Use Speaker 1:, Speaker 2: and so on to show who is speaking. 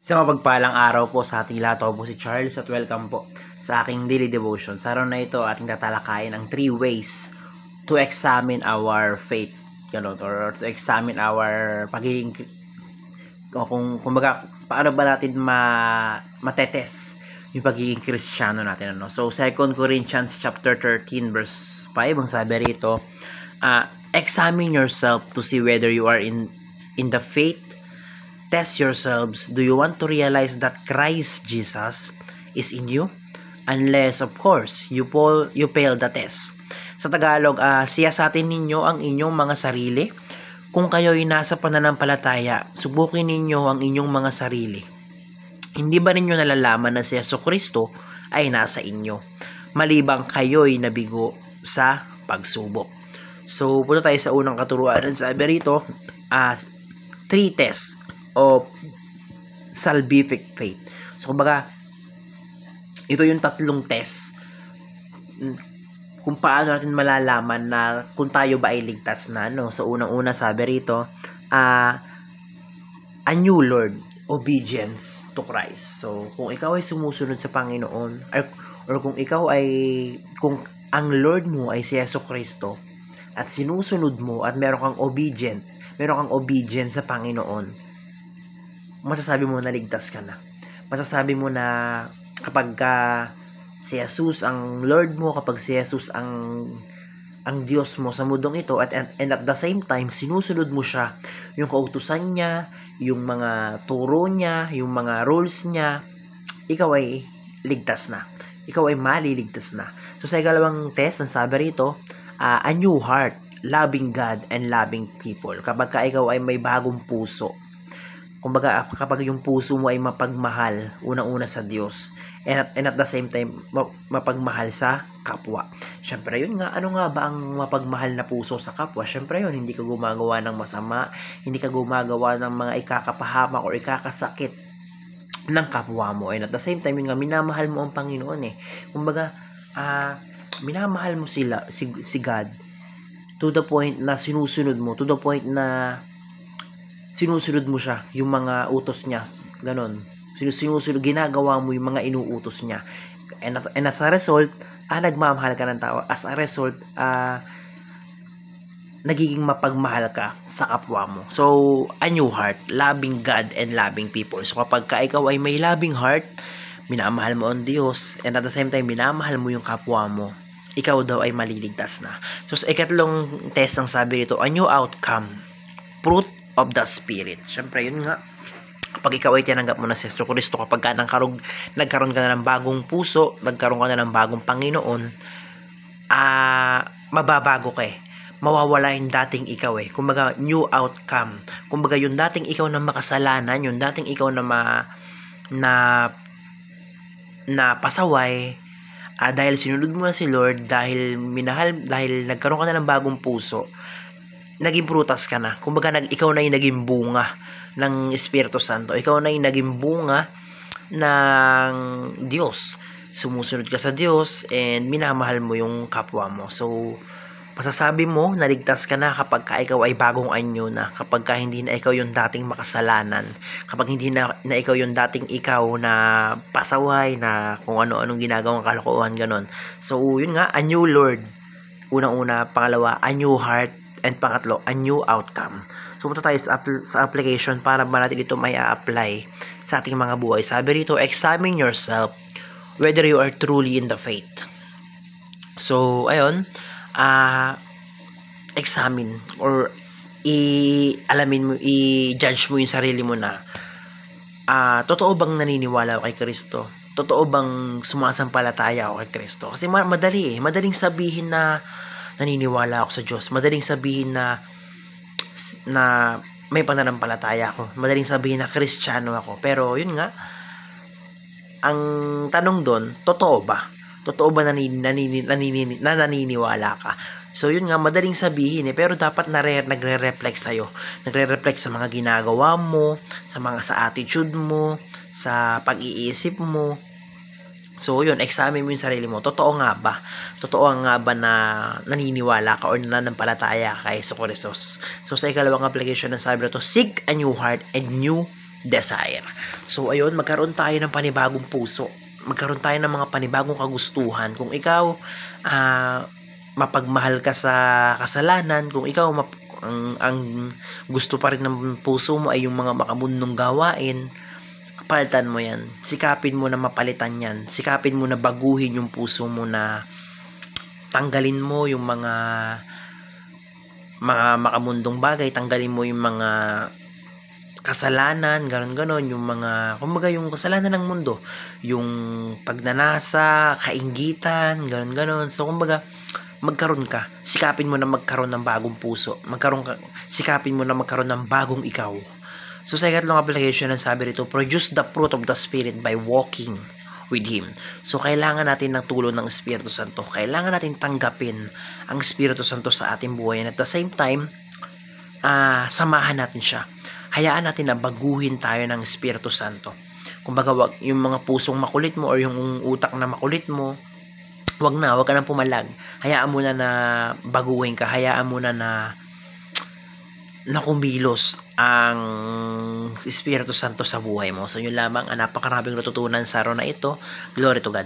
Speaker 1: Isang mapagpalang araw po sa ating lahat. Ako po si Charles at welcome po sa aking daily devotion. Sa araw na ito, ating tatalakayin ang 3 ways to examine our faith. Or to examine our pagiging, o kumbaga, paano ba natin matetes yung pagiging Kristiyano natin. So, 2 Corinthians chapter 13 verse 5, ang sabi rito, examine yourself to see whether you are in the faith. Test yourselves. Do you want to realize that Christ Jesus is in you? Unless, of course, you fail the test. Sa Tagalog, siyasatin ninyo ang inyong mga sarili. Kung kayo'y nasa pananampalataya, subukin ninyo ang inyong mga sarili. Hindi ba ninyo nalalaman na si Jesucristo ay nasa inyo? Malibang kayo'y nabigo sa pagsubok. So, punta tayo sa unang katuruan. Sabi rito, 3 tests of salvific faith. So, kumbaga, ito yung 3 test kung paano natin malalaman na kung tayo ba ay ligtas na. So, unang-una sabi rito, a new Lord, obedience to Christ. So, kung ikaw ay sumusunod sa Panginoon, or kung ang Lord mo ay si Jesucristo, at sinusunod mo at meron kang obedient sa Panginoon, masasabi mo na ligtas ka na. Masasabi mo na kapag si Jesus ang Lord mo, kapag si Jesus ang Diyos mo sa mundong ito, and at the same time, sinusunod mo siya, yung kautusan niya, yung mga turo niya, yung mga rules niya, ikaw ay ligtas na. Ikaw ay maliligtas na. So sa ikalawang test, ang sabi rito, a new heart, loving God and loving people. Kapag ikaw ay may bagong puso, kumbaga, kapag yung puso mo ay mapagmahal, unang-una sa Diyos, and at the same time, mapagmahal sa kapwa. Siyempre, yun nga, ano nga ba ang mapagmahal na puso sa kapwa? Siyempre yun, hindi ka gumagawa ng masama, hindi ka gumagawa ng mga ikakapahamak o ikakasakit ng kapwa mo. And at the same time, yun nga, minamahal mo ang Panginoon eh. Kumbaga, minamahal mo si God to the point na sinusunod mo, to the point na sinusunod mo siya, yung mga utos niya, ganon. Sinusunod, ginagawa mo yung mga inuutos niya. And as a result, nagmamahal ka ng tao. As a result, nagiging mapagmahal ka sa kapwa mo. So, a new heart, loving God and loving people. So, kapag ikaw ay may loving heart, minamahal mo ang Diyos, and at the same time, minamahal mo yung kapwa mo, ikaw daw ay maliligtas na. So, sa ikatlong test ang sabi rito, a new outcome, fruit of the Spirit. Siyempre, yun nga, kapag ikaw ay tinanggap mo na si Jesucristo, kapag nagkaroon ka na ng bagong puso, nagkaroon ka na ng bagong Panginoon, mababago ka eh. Mawawala yung dating ikaw eh. Kumbaga, new outcome. Kumbaga, yung dating ikaw na makasalanan, yung dating ikaw na pasaway, dahil sinunod mo na si Lord, dahil nagkaroon ka na ng bagong puso, naging prutas ka na. Kumbaga, ikaw na yung naging bunga ng Espiritu Santo. Ikaw na yung naging bunga ng Diyos. Sumusunod ka sa Diyos and minamahal mo yung kapwa mo. So, masasabi mo, naligtas ka na kapag ikaw ay bagong anyo na. Kapag hindi na ikaw yung dating makasalanan. Kapag hindi na ikaw yung dating ikaw na pasaway, na kung ano-anong ginagawang kalokohan, ganon. So, yun nga, a new Lord. Unang-una, pangalawa, a new heart. And pangatlo, a new outcome. So, punta tayo sa application para ba natin ito may a-apply sa ating mga buhay. Sabi rito, examine yourself whether you are truly in the faith. So, ayun, examine or i-judge mo yung sarili mo na totoo bang naniniwala ako kay Kristo? Totoo bang sumasampalataya ako kay Kristo? Kasi madaling sabihin na naniniwala ako sa Diyos. Madaling sabihin na may pananampalataya ako. Madaling sabihin na Kristiyano ako. Pero yun nga, ang tanong doon, totoo ba? Totoo ba naniniwala ka? So yun nga, madaling sabihin eh. Pero dapat nagre-reflect sa'yo. Nagre-reflect sa mga ginagawa mo, sa attitude mo, sa pag-iisip mo. So, yun, examine mo yung sarili mo. Totoo nga ba? Totoo nga ba na naniniwala ka or nananampalataya kay Jesucristo? So, sa ikalawang application ng sabi na to, seek a new heart and new desire. So, ayun, magkaroon tayo ng panibagong puso. Magkaroon tayo ng mga panibagong kagustuhan. Kung ikaw, mapagmahal ka sa kasalanan, kung ikaw, ang gusto pa rin ng puso mo ay yung mga makamundong gawain, palitan mo yan. Sikapin mo na mapalitan yan. Sikapin mo na baguhin yung puso mo, na tanggalin mo yung mga makamundong bagay, tanggalin mo yung mga kasalanan, ganon, yung mga, kumbaga yung kasalanan ng mundo, yung pagnanasa, kainggitan, ganon. So, kumbaga, magkaroon ka, sikapin mo na magkaroon ng bagong puso, sikapin mo na magkaroon ng bagong ikaw. So, sa ikatlong application, ang sabi rito, produce the fruit of the Spirit by walking with Him. So, kailangan natin ng tulong ng Espiritu Santo. Kailangan natin tanggapin ang Espiritu Santo sa ating buhay. And at the same time, samahan natin siya. Hayaan natin na baguhin tayo ng Espiritu Santo. Kumbaga, wag yung mga pusong makulit mo or yung utak na makulit mo, wag ka nang pumalag. Hayaan mo na baguhin ka. Hayaan mo na kumilos ang Espiritu Santo sa buhay mo. So, yun lamang ang napakaraming natutunan sa araw na ito. Glory to God.